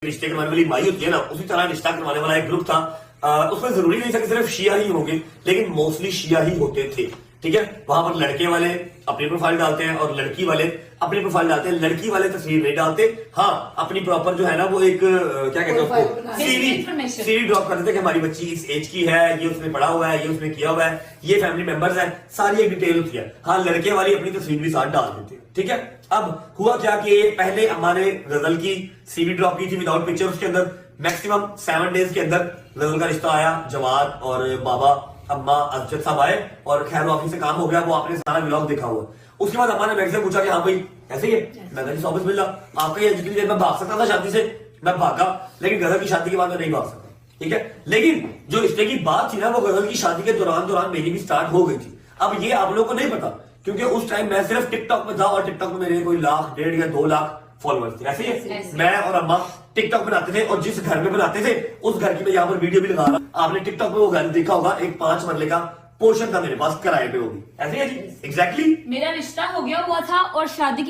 रिश्ते करवाने वाली माई होती है ना, उसी तरह रिश्ता करवाने वाला एक ग्रुप था। उसमें जरूरी नहीं था कि सिर्फ शिया ही होंगे, लेकिन मोस्टली शिया ही होते थे। ठीक है, वहां पर लड़के वाले अपनी प्रोफाइल डालते हैं और लड़की वाले अपनी प्रोफाइल डालते हैं। लड़की वाले तस्वीर नहीं डालते, हाँ अपनी प्रॉपर जो है ना वो एक क्या कहते हैं उसको, सीवी ड्रॉप कर देते कि हमारी बच्ची इस एज की है, ये उसने पढ़ा हुआ है, ये उसने किया हुआ है, ये फैमिली मेंबर्स हैं, सारी एक डिटेल होती है। हाँ लड़के वाली अपनी तस्वीर भी साथ डाल देते हैं। ठीक है, अब हुआ क्या कि पहले हमारे गजल की सीवी ड्रॉप की थी विदाउट पिक्चर, उसके अंदर मैक्सिमम 7 डेज के अंदर गजल का रिश्ता आया। जवाद और बाबा अम्मा अजद साहब आए और खैर ऑफिस से काम हो गया, वो आपने सारा व्लॉग देखा हुआ। उसके बाद अम्मा ने मेरे से पूछा कि हाँ भाई ऐसे ही है, मैं जी ऑफिस मिल रहा आपका, ये जितनी देर मैं भाग सकता था शादी से मैं भागा, लेकिन गजल की शादी के बाद मैं नहीं भाग सकता। ठीक है, लेकिन जो रिश्ते की बात थी ना वो गजल की शादी के दौरान मेरी भी स्टार्ट हो गई थी। अब ये आप लोगों को नहीं पता क्योंकि उस टाइम मैं सिर्फ टिकटॉक में था और टिकटॉक में मेरे कोई 1 1.5 या 2 लाख फॉलोअर्स थे। ऐसे ही मैं और अम्मा टिकटॉक बनाते थे और जिस घर में बनाते थे उस घर की मैं यहाँ पर वीडियो भी लगा रहा हूं। आपने टिकटॉक में वो घर देखा होगा, एक 5 मरले का पोर्शन था मेरे पास किराए पे, होगी ऐसे ही है जी। एग्जैक्टली मेरा रिश्ता हो गया हुआ था और शादी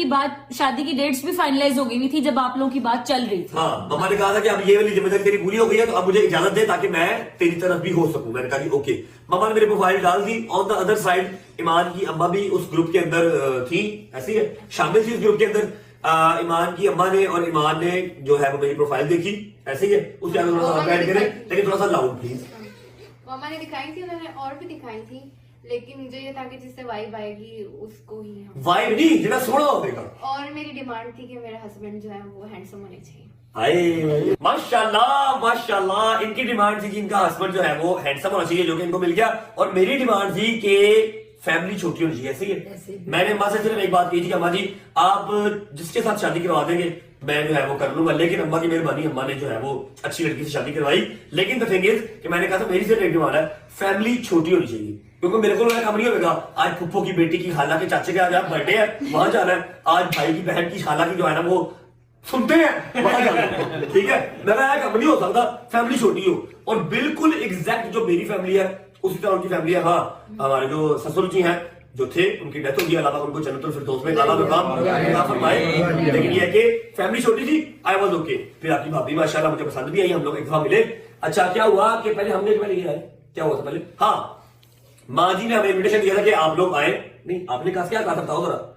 की डेट्स भी फाइनलाइज हो गई हुई थी जब आप लोगों की बात चल रही थी। हाँ मम्मा ने कहा था कि अब ये वाली जिम्मेदारी तेरी पूरी हो गई है तो अब मुझे इजाजत दे ताकि मैं तेरी तरफ भी हो सकूं। मैंने कहा कि ओके। मम्मा ने मेरी प्रोफाइल डाल दी। ऑन द अदर साइड ईमान की अम्मा भी उस ग्रुप के अंदर थी, ऐसी है शामिल थी उस ग्रुप के अंदर। ईमान की अम्मा ने और ईमान ने जो है वो मेरी प्रोफाइल देखी, ऐसे ही है। उसके आगे थोड़ा सा ऐड करें लेकिन थोड़ा सा लाउड प्लीज। मम्मा ने दिखाई थी, उन्होंने और भी दिखाई थी, लेकिन मुझे ये था कि जिससे वाइब आएगी उसको ही हम। वाइब नहीं जितना सोना होगा। और मेरी डिमांड थी कि मेरा हस्बैंड जो है वो हैंडसम होने चाहिए। आए माशाल्लाह माशाल्लाह, इनकी डिमांड थी कि इनका हस्बैंड जो है वो हैंडसम होना चाहिए, जो कि इनको मिल गया। और मेरी डिमांड थी कि फैमिली छोटी होनी चाहिए। ऐसे ही मैंने अम्मा से सिर्फ एक बात की थी कि अम्मा जी आप जिसके साथ शादी करवा देंगे मैं जो है वो कर लूंगा, लेकिन अम्मा की मेहरबानी, अम्मा ने जो है वो अच्छी लड़की से शादी करवाई। लेकिन द थिंग इज कि मैंने कहा था मेरी सिर्फ एक डिमांड है, फैमिली छोटी होनी चाहिए, क्योंकि मेरे को काम नहीं होगा आज फुप्पो की बेटी की खाला के चाचे के आज बर्थडे है वहां जाना है, आज भाई की बहन की खाला की जो है ना वो सुनते हैं वहां जाना है। ठीक है, मेरा काम नहीं हो सकता, फैमिली छोटी हो। और बिल्कुल एग्जैक्ट जो मेरी फैमिली है उसी तरह उनकी फैमिली है। हाँ हमारे जो ससुर जी हैं जो थे उनकी डेथ हो गई, अल्लाह उनको जन्नतुल फिरदौस में आला मकाम फरमाए। लेकिन ये है कि फैमिली छोटी थी, आई वाज ओके। फिर आपकी भाभी माशाल्लाह मुझे पसंद भी आई, हम लोग एक दफा मिले। अच्छा क्या हुआ कि पहले हमने क्या हुआ था पहले, हाँ माँ जी ने हमें इन्विटेशन दिया था कि आप लोग आए। नहीं आपने कहा क्या कहा था बताओ जरा।